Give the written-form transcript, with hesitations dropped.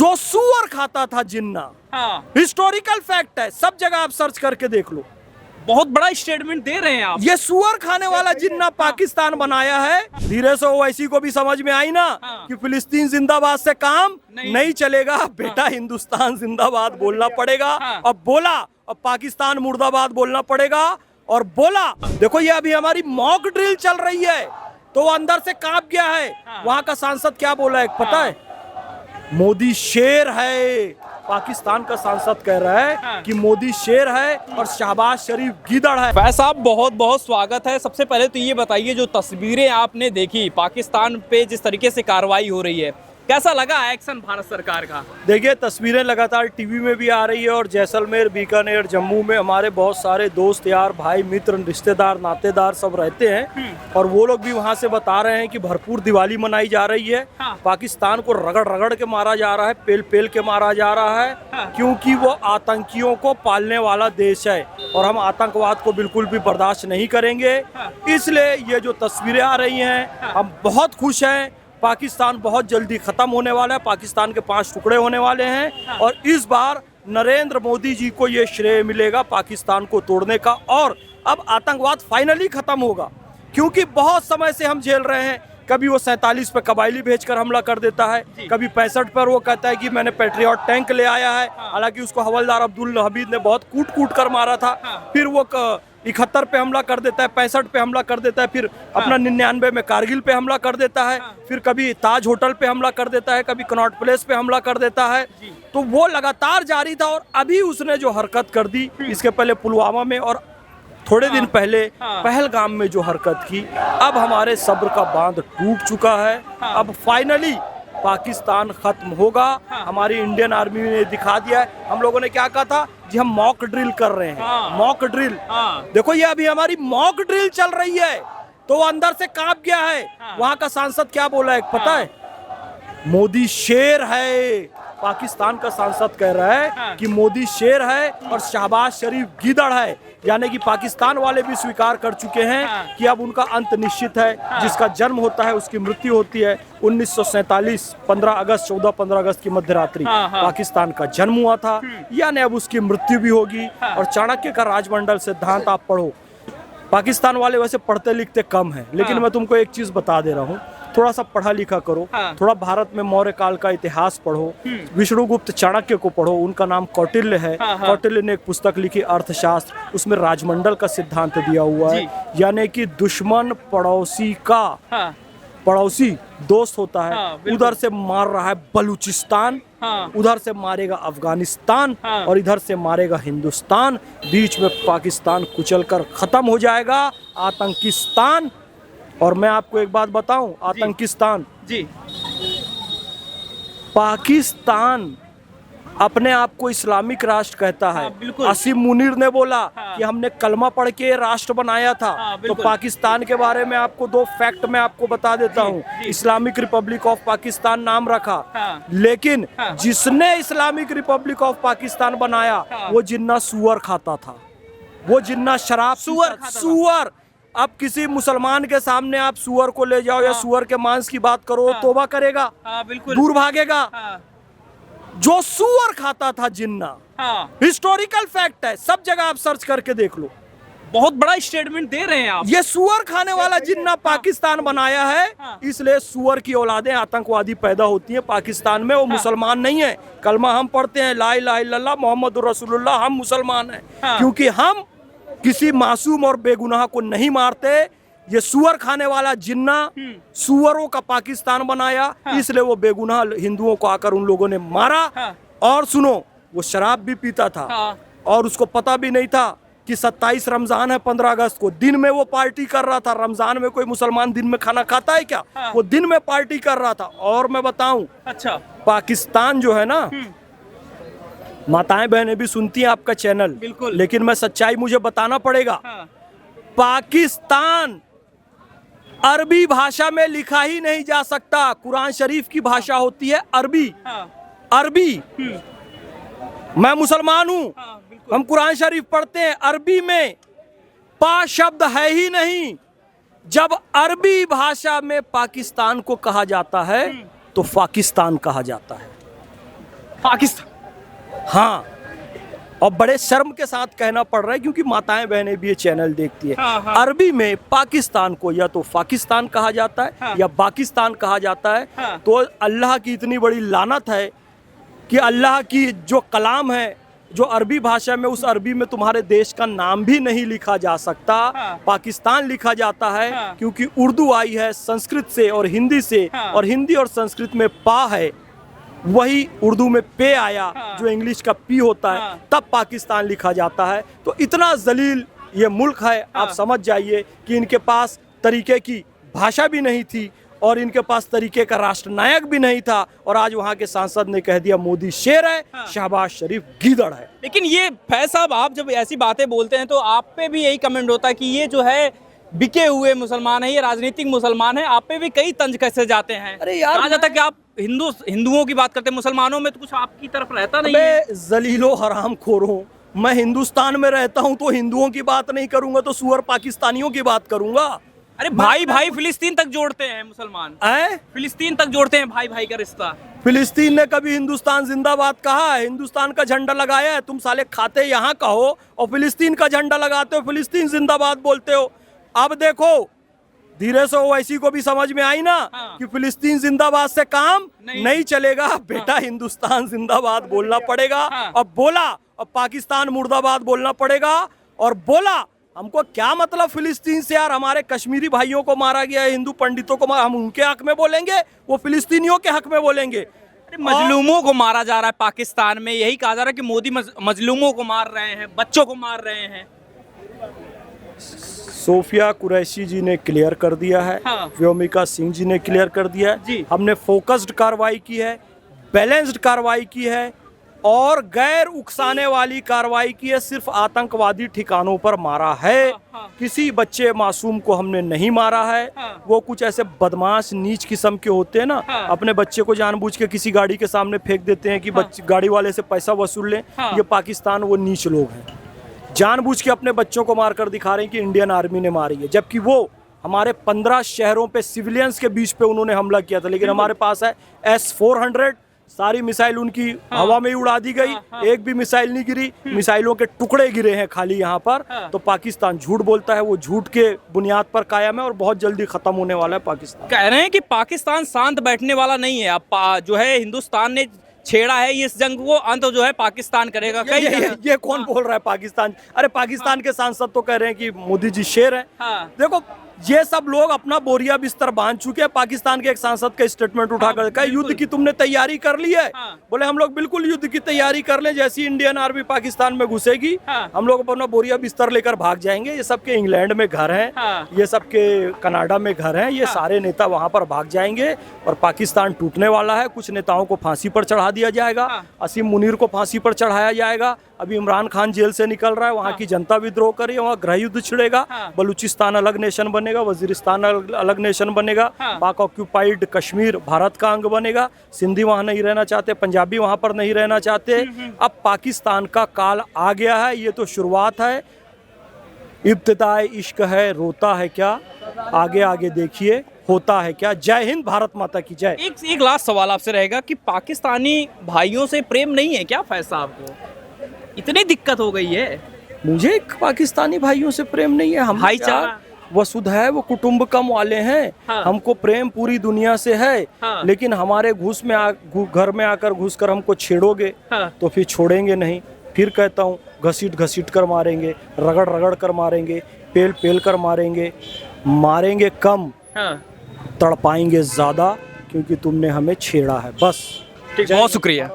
जो सुअर खाता था जिन्ना। हाँ, हिस्टोरिकल फैक्ट है, सब जगह आप सर्च करके देख लो। बहुत बड़ा स्टेटमेंट दे रहे हैं आप। ये सुअर खाने वाला जिन्ना पाकिस्तान बनाया है। धीरे से ओवैसी को भी समझ में आई ना कि फिलिस्तीन जिंदाबाद से काम नहीं चलेगा, बेटा हिंदुस्तान जिंदाबाद बोलना पड़ेगा। अब बोला, अब पाकिस्तान मुर्दाबाद बोलना पड़ेगा। और बोला, देखो ये अभी हमारी मॉक ड्रिल चल रही है, तो वो अंदर से कांप गया है। वहां का सांसद क्या बोला है पता है? मोदी शेर है। पाकिस्तान का सांसद कह रहा है कि मोदी शेर है और शहबाज शरीफ गीदड़ है। फैज साहब, बहुत बहुत स्वागत है। सबसे पहले तो ये बताइए, जो तस्वीरें आपने देखी पाकिस्तान पे जिस तरीके से कार्रवाई हो रही है, कैसा लगा एक्शन भारत सरकार का? देखिए, तस्वीरें लगातार टीवी में भी आ रही है और जैसलमेर, बीकानेर, जम्मू में हमारे बहुत सारे दोस्त यार, भाई, मित्र, रिश्तेदार, नातेदार सब रहते हैं और वो लोग भी वहाँ से बता रहे हैं कि भरपूर दिवाली मनाई जा रही है। पाकिस्तान को रगड़ रगड़ के मारा जा रहा है, पेल पेल के मारा जा रहा है, क्योंकि वो आतंकियों को पालने वाला देश है और हम आतंकवाद को बिल्कुल भी बर्दाश्त नहीं करेंगे। इसलिए ये जो तस्वीरें आ रही हैं, हम बहुत खुश हैं। पाकिस्तान बहुत जल्दी खत्म होने वाला है, पाकिस्तान के 5 टुकड़े होने वाले हैं और इस बार नरेंद्र मोदी जी को ये श्रेय मिलेगा पाकिस्तान को तोड़ने का। और अब आतंकवाद फाइनली खत्म होगा, क्योंकि बहुत समय से हम झेल रहे हैं। कभी वो 47 पे कबायली भेजकर हमला कर देता है, कभी 65 पर वो कहता है कि मैंने पैट्रियट टैंक ले आया है, हालांकि उसको हवलदार अब्दुल हमीद ने बहुत कूट कूट कर मारा था। फिर वो 71 पे हमला कर देता है, 65 पे हमला कर देता है, फिर अपना 99 में कारगिल पे हमला कर देता है, फिर कभी ताज होटल पे हमला कर देता है, कभी कनॉट प्लेस पे हमला कर देता है। तो वो लगातार जारी था और अभी उसने जो हरकत कर दी, इसके पहले पुलवामा में और थोड़े दिन पहले पहलगाम में जो हरकत की, अब हमारे सब्र का बांध टूट चुका है। अब फाइनली पाकिस्तान खत्म होगा। हमारी इंडियन आर्मी ने दिखा दिया है। हम लोगों ने क्या कहा था जी, हम मॉक ड्रिल कर रहे हैं। मॉक ड्रिल, देखो ये अभी हमारी मॉक ड्रिल चल रही है, तो वो अंदर से कांप गया है। वहां का सांसद क्या बोला है पता है? मोदी शेर है। पाकिस्तान का सांसद कह रहा है कि मोदी शेर है और शहबाज शरीफ गीदड़ है, यानी कि पाकिस्तान वाले भी स्वीकार कर चुके हैं कि अब उनका अंत निश्चित है। जिसका जन्म होता है उसकी मृत्यु होती है। 1947 15 अगस्त की मध्यरात्रि पाकिस्तान का जन्म हुआ था, यानी अब उसकी मृत्यु भी होगी। और चाणक्य का राजमंडल सिद्धांत आप पढ़ो। पाकिस्तान वाले वैसे पढ़ते लिखते कम हैं, लेकिन मैं तुमको एक चीज बता दे रहा हूँ, थोड़ा सा पढ़ा लिखा करो। थोड़ा भारत में मौर्य काल का इतिहास पढ़ो, विष्णुगुप्त चाणक्य को पढ़ो, उनका नाम कौटिल्य है। कौटिल्य ने एक पुस्तक लिखी अर्थशास्त्र, उसमें राजमंडल का सिद्धांत दिया हुआ है, यानी कि दुश्मन पड़ोसी दोस्त होता है। उधर से मार रहा है बलूचिस्तान, उधर से मारेगा अफगानिस्तान और इधर से मारेगा हिंदुस्तान। बीच में पाकिस्तान कुचलकर खत्म हो जाएगा, आतंकिस्तान। और मैं आपको एक बात बताऊं, आतंकिस्तान जी, पाकिस्तान अपने आप को इस्लामिक राष्ट्र कहता है। असीम मुनीर ने बोला कि हमने कलमा पढ़ के राष्ट्र बनाया था। तो पाकिस्तान के बारे में आपको 2 फैक्ट मैं आपको बता देता हूँ। इस्लामिक रिपब्लिक ऑफ पाकिस्तान नाम रखा, लेकिन जिसने इस्लामिक रिपब्लिक ऑफ पाकिस्तान बनाया वो जिन्ना सुअर खाता था, वो जिन्ना शराब सुअर। अब किसी मुसलमान के सामने आप सुअर को ले जाओ या सुअर के मांस की बात करो, तौबा करेगा, दूर भागेगा। जो सुअर खाता था जिन्ना, हिस्टोरिकल फैक्ट है, सब जगह आप सर्च करके देख लो। बहुत बड़ा स्टेटमेंट दे रहे हैं आप। ये सुअर खाने वाला जिन्ना पाकिस्तान बनाया है, इसलिए सुअर की औलादें आतंकवादी पैदा होती हैं पाकिस्तान में। वो मुसलमान नहीं है। कलमा हम पढ़ते हैं, ला इलाहा इल्लल्लाह मुहम्मदुर रसूलुल्लाह, हम मुसलमान हैं क्योंकि हम किसी मासूम और बेगुनाह को नहीं मारते। ये सुअर खाने वाला जिन्ना सुअरों का पाकिस्तान बनाया, इसलिए वो बेगुनाह हिंदुओं को आकर उन लोगों ने मारा। और सुनो, वो शराब भी पीता था और उसको पता भी नहीं था कि 27 रमजान है, 15 अगस्त को। दिन में वो पार्टी कर रहा था। रमजान में कोई मुसलमान दिन में खाना खाता है क्या? वो दिन में पार्टी कर रहा था। और मैं बताऊं, अच्छा, पाकिस्तान जो है ना, माताएं बहनें भी सुनती हैं आपका चैनल, लेकिन मैं सच्चाई मुझे बताना पड़ेगा। पाकिस्तान अरबी भाषा में लिखा ही नहीं जा सकता। कुरान शरीफ की भाषा होती है अरबी। अरबी, मैं मुसलमान हूं, हम कुरान शरीफ पढ़ते हैं। अरबी में पा शब्द है ही नहीं। जब अरबी भाषा में पाकिस्तान को कहा जाता है तो पाकिस्तान कहा जाता है। पाकिस्तान। हाँ, और बड़े शर्म के साथ कहना पड़ रहा है क्योंकि माताएं बहनें भी ये चैनल देखती है। हाँ, हाँ। अरबी में पाकिस्तान को या तो पाकिस्तान कहा जाता है, हाँ। या पाकिस्तान कहा जाता है। हाँ। तो अल्लाह की इतनी बड़ी लानत है कि अल्लाह की जो कलाम है, जो अरबी भाषा में, उस अरबी में तुम्हारे देश का नाम भी नहीं लिखा जा सकता। हाँ। पाकिस्तान लिखा जाता है। हाँ। क्योंकि उर्दू आई है संस्कृत से और हिंदी से, हाँ। और हिंदी और संस्कृत में पा है, वही उर्दू में पे आया, हाँ। जो इंग्लिश का पी होता है, हाँ। तब पाकिस्तान लिखा जाता है। तो इतना जलील ये मुल्क है, आप हाँ। समझ जाइए कि इनके पास तरीके की भाषा भी नहीं थी और इनके पास तरीके का राष्ट्रनायक भी नहीं था, और आज वहाँ के सांसद ने कह दिया मोदी शेर है, हाँ। शहबाज शरीफ गीदड़ है। लेकिन ये फैज साहब, आप जब ऐसी बातें बोलते हैं तो आप पे भी यही कमेंट होता है कि ये जो है बिके हुए मुसलमान है, ये राजनीतिक मुसलमान है। आप पे भी कई तंज कसे जाते हैं। अरे यार, कहा जाता है कि आप हिंदुओं की बात करते हैं, मुसलमानों में तो कुछ आपकी तरफ रहता नहीं है। अबे जलीलो हराम खोरों, मैं हिंदुस्तान में रहता हूँ तो हिंदुओं की बात नहीं करूंगा तो सुअर पाकिस्तानियों की बात करूंगा। अरे भाई भाई फिलिस्तीन तक जोड़ते हैं मुसलमान, फिलिस्तीन तक जोड़ते हैं भाई भाई का रिश्ता। फिलिस्तीन ने कभी हिंदुस्तान जिंदाबाद कहा है? हिंदुस्तान का झंडा लगाया है? तुम साले खाते यहाँ का हो और फिलिस्तीन का झंडा लगाते हो, फिलिस्तीन जिंदाबाद बोलते हो। अब देखो धीरे से ओवैसी को भी समझ में आई ना। हाँ। कि फिलिस्तीन जिंदाबाद से काम नहीं। नहीं चलेगा बेटा, हिंदुस्तान जिंदाबाद बोलना पड़ेगा। हाँ। अब बोला, अब पाकिस्तान मुर्दाबाद बोलना पड़ेगा। और बोला, हमको क्या मतलब फिलिस्तीन से यार, हमारे कश्मीरी भाइयों को मारा गया है, हिंदू पंडितों को मारा, हम उनके हक में बोलेंगे, वो फिलिस्तीनियों के हक में बोलेंगे। अरे मजलूमों को मारा जा रहा है पाकिस्तान में, यही कहा जा रहा है कि मोदी मजलूमों को मार रहे हैं, बच्चों को मार रहे हैं। सोफिया कुरैशी जी ने क्लियर कर दिया है। हाँ। व्योमिका सिंह जी ने क्लियर कर दिया है। जी। हमने फोकस्ड कार्रवाई की है, बैलेंस्ड कार्रवाई की है और गैर उकसाने वाली कार्रवाई की है। सिर्फ आतंकवादी ठिकानों पर मारा है। हाँ। किसी बच्चे मासूम को हमने नहीं मारा है। हाँ। वो कुछ ऐसे बदमाश नीच किस्म के होते हैं ना, हाँ। अपने बच्चे को जानबूझ के किसी गाड़ी के सामने फेंक देते हैं कि बच्चे गाड़ी वाले से पैसा वसूल लें। हाँ। ये पाकिस्तान वो नीच लोग हैं, जानबूझ के अपने बच्चों को मारकर दिखा रहे हैं कि इंडियन आर्मी ने मारी है, जबकि वो हमारे 15 शहरों पे सिविलियंस के बीच पे उन्होंने हमला किया था। लेकिन हमारे पास है S-400, सारी मिसाइल उनकी हवा में ही उड़ा दी गई। एक भी मिसाइल नहीं गिरी, मिसाइलों के टुकड़े गिरे हैं खाली यहाँ पर। तो पाकिस्तान झूठ बोलता है, वो झूठ के बुनियाद पर कायम है और बहुत जल्दी खत्म होने वाला है पाकिस्तान। कह रहे हैं कि पाकिस्तान शांत बैठने वाला नहीं है। अब जो है हिंदुस्तान ने छेड़ा है इस जंग को, अंत जो है पाकिस्तान करेगा। ये कौन बोल रहा है पाकिस्तान? अरे पाकिस्तान के सांसद तो कह रहे हैं कि मोदी जी शेर हैं। हाँ। देखो ये सब लोग अपना बोरिया बिस्तर बांध चुके हैं। पाकिस्तान के एक सांसद का स्टेटमेंट उठाकर कहा युद्ध की तुमने तैयारी कर ली है। हाँ। बोले हम लोग बिल्कुल युद्ध की तैयारी कर ले, जैसी इंडियन आर्मी पाकिस्तान में घुसेगी हम लोग अपना बोरिया बिस्तर लेकर भाग जाएंगे। ये सबके इंग्लैंड में घर हैं, ये सबके कनाडा में घर हैं, ये सारे नेता वहां पर भाग जाएंगे और पाकिस्तान टूटने वाला है। कुछ नेताओं को फांसी पर चढ़ा दिया जाएगा, असीम मुनीर को फांसी पर चढ़ाया जाएगा। अभी इमरान खान जेल से निकल रहा है, वहाँ की जनता विद्रोह कर रही है, वहाँ गृह युद्ध छिड़ेगा। बलूचिस्तान अलग नेशन बनेगा, वजीरिस्तान अलग नेशन बनेगा, पाक ऑक्यूपाइड कश्मीर भारत का अंग बनेगा। सिंधी वहाँ नहीं रहना चाहते, पंजाबी वहाँ पर नहीं रहना चाहते। अब पाकिस्तान का काल आ गया है, ये तो शुरुआत है। इब्तिदाए इश्क है, रोता है क्या, आगे आगे देखिए होता है क्या। जय हिंद, भारत माता की जय। एक लास्ट सवाल आपसे रहेगा कि पाकिस्तानी भाइयों से प्रेम नहीं है क्या फैज साहब को? इतनी दिक्कत हो गई है। मुझे पाकिस्तानी भाइयों से प्रेम नहीं है। हम भाईचारा, वसुधैव कुटुंबकम वाले हैं। हाँ। हमको प्रेम पूरी दुनिया से है। हाँ। लेकिन हमारे घर में आकर घुसकर हमको छेड़ोगे हाँ। तो फिर छोड़ेंगे नहीं। फिर कहता हूँ घसीट घसीट कर मारेंगे, रगड़ रगड़ कर मारेंगे, पेल पेल कर मारेंगे। मारेंगे कम, हाँ। तड़पाएंगे ज्यादा, क्योंकि तुमने हमें छेड़ा है। बस। बहुत शुक्रिया।